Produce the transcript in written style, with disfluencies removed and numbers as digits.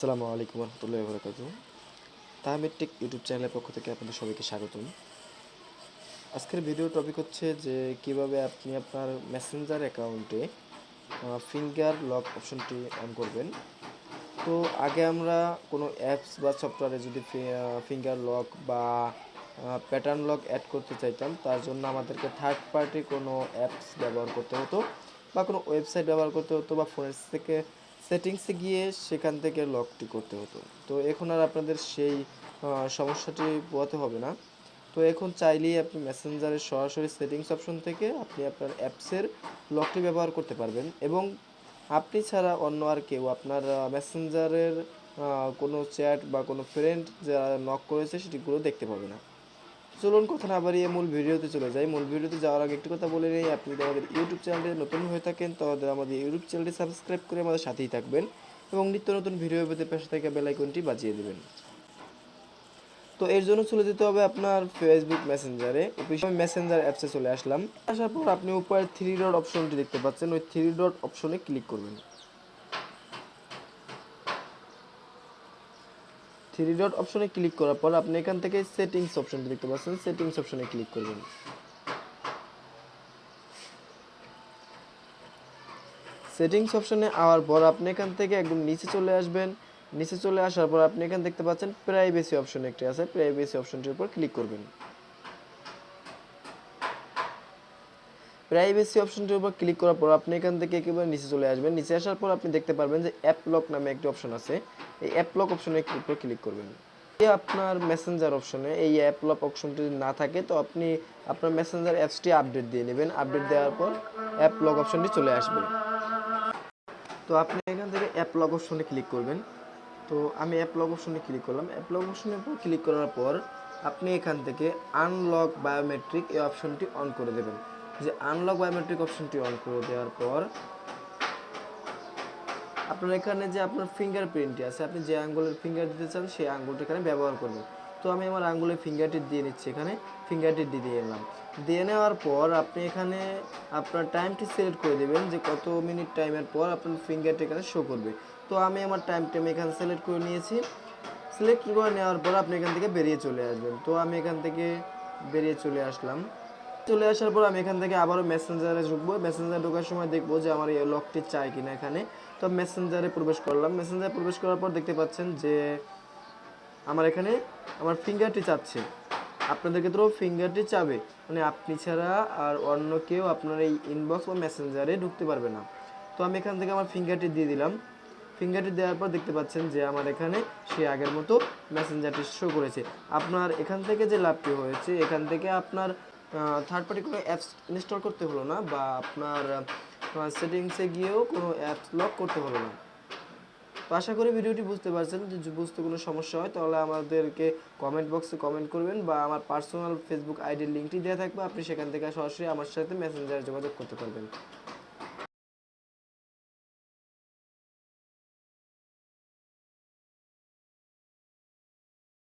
আসসালামু আলাইকুম রহমতুল্লাহি ওয়া বারাকাতুহু। তাহমিদ টেক ইউটিউব চ্যানেলের পক্ষ থেকে আপনাদের সবাইকে স্বাগতম। আজকের ভিডিও টপিক হচ্ছে যে কিভাবে আপনি আপনার মেসেঞ্জার অ্যাকাউন্টে ফিঙ্গার লক অপশনটি অন করবেন। তো আগে আমরা কোনো অ্যাপস বা সফটওয়্যারে যদি ফিঙ্গার লক বা প্যাটার্ন লক অ্যাড করতে চাইতাম, তার জন্য আমাদেরকে থার্ড পার্টি কোনো অ্যাপস ব্যবহার করতে হতো বা কোনো ওয়েবসাইট ব্যবহার করতে হতো বা ফোনের থেকে সেটিংসে গিয়ে সেখান থেকে লকটি করতে হতো। তো এখন আর আপনাদের সেই সমস্যাটি পোহাতে হবে না। তো এখন চাইলেই আপনি মেসেঞ্জারের সরাসরি সেটিংস অপশন থেকে আপনি আপনার অ্যাপসের লকটি ব্যবহার করতে পারবেন এবং আপনি ছাড়া অন্য আর কেউ আপনার মেসেঞ্জারের কোনো চ্যাট বা কোনো ফ্রেন্ড যারা নক করেছে সেটিগুলো দেখতে পাবে না। চলুন কথা না বাড়িয়ে মূল ভিডিওতে চলে যাই। মূল ভিডিওতে যাওয়ার আগে একটি কথা বলে নেই, আপনি যদি আমাদের ইউটিউব চ্যানেলে নতুন হয়ে থাকেন তাহলে আমাদের ইউটিউব চ্যানেলটি সাবস্ক্রাইব করে আমাদের সাথেই থাকবেন এবং নিত্য নতুন ভিডিও পেতে পাশে থাকা বেল আইকনটি বাজিয়ে দেবেন। তো এর জন্য চলে যেতে হবে আপনার ফেসবুক মেসেঞ্জারে। অফিসিয়াল মেসেঞ্জার অ্যাপসে চলে আসলাম। আসার পর আপনি উপরে থ্রি ডট অপশনটি দেখতে পাচ্ছেন, ওই থ্রি ডট অপশনে ক্লিক করবেন। থ্রি ডট অপশনে ক্লিক করার পর আপনি এখান থেকে সেটিংস অপশনটি দেখতে পাচ্ছেন, সেটিংস অপশনে ক্লিক করবেন। সেটিংস অপশনে আওয়ার পর আপনি এখান থেকে একদম নিচে চলে আসবেন। নিচে চলে আসার পর আপনি এখানে দেখতে পাচ্ছেন প্রাইভেসি অপশন একটি আছে, প্রাইভেসি অপশনটির উপর ক্লিক করবেন। প্রাইভেসি অপশনটির উপর ক্লিক করার পর আপনি এখান থেকে একেবারে নিচে চলে আসবেন। নিচে আসার পর আপনি দেখতে পারবেন যে অ্যাপ লক নামে একটি অপশন আছে, এই অ্যাপ লক অপশনের উপর ক্লিক করবেন। আপনার মেসেঞ্জার অপশনে এই অ্যাপ লক অপশনটি না থাকে তো আপনি আপনার মেসেঞ্জার অ্যাপসটি আপডেট দিয়ে নেবেন। আপডেট দেওয়ার পর অ্যাপ লক অপশনটি চলে আসবে। তো আপনি এখান থেকে অ্যাপ লক অপশনে ক্লিক করবেন। তো আমি অ্যাপ লক অপশনে ক্লিক করলাম। অ্যাপ লক অপশনের উপর ক্লিক করার পর আপনি এখান থেকে আনলক বায়োমেট্রিক এই অপশনটি অন করে দেবেন। যে আনলক বায়োমেট্রিক অপশনটি অন করে দেওয়ার পর আপনার এখানে যে আপনার ফিঙ্গারপ্রিন্টটি আছে, আপনি যে আঙ্গুলের ফিঙ্গার দিতে চান সেই আঙ্গুলটি এখানে ব্যবহার করবেন। তো আমি আমার আঙ্গুলের ফিঙ্গারটি দিয়ে নিচ্ছি, এখানে ফিঙ্গারটি দিয়ে নিলাম। দিয়ে নেওয়ার পর আপনি এখানে আপনার টাইমটি সিলেক্ট করে দেবেন যে কত মিনিট টাইমের পর আপনার ফিঙ্গারটি এখানে শো করবে। তো আমি আমার টাইমটি এখানে সিলেক্ট করে নিয়েছি। সিলেক্ট করে নেওয়ার পর আপনি এখান থেকে বেরিয়ে চলে আসবেন। তো আমি এখান থেকে বেরিয়ে চলে আসলাম। চলে আসার পর আমি এখান থেকে আবারও মেসেঞ্জারে ঢুকবো। মেসেঞ্জারে ঢোকার সময় দেখবো যে আমার এই লকটি চাই কিনা এখানে। তো মেসেঞ্জারে প্রবেশ করলাম। মেসেঞ্জারে প্রবেশ করার পর দেখতে পাচ্ছেন যে আমার এখানে আমার ফিঙ্গারটি চাচ্ছে। আপনাদের ক্ষেত্রেও ফিঙ্গারটি চাবে, মানে আপনি ছাড়া আর অন্য কেউ আপনার এই ইনবক্স বা মেসেঞ্জারে ঢুকতে পারবে না। তো আমি এখান থেকে আমার ফিঙ্গারটি দিয়ে দিলাম। ফিঙ্গারটি দেওয়ার পর দেখতে পাচ্ছেন যে আমার এখানে সে আগের মতো মেসেঞ্জারটি শো করেছে। আপনার এখান থেকে যে লাভটি হয়েছে, এখান থেকে আপনার থার্ড পার্টি কোনো অ্যাপস ইনস্টল করতে হলো না বা আপনার সেটিংসে গিয়েও কোনো অ্যাপস লক করতে হলো না। তো আশা করি ভিডিওটি বুঝতে পারছেন। যদি বুঝতে কোনো সমস্যা হয় তাহলে আমাদেরকে কমেন্ট বক্সে কমেন্ট করবেন বা আমার পার্সোনাল ফেসবুক আইডির লিঙ্কটি দেওয়া থাকবে, আপনি সেখান থেকে সরাসরি আমার সাথে মেসেঞ্জারে যোগাযোগ করতে পারবেন।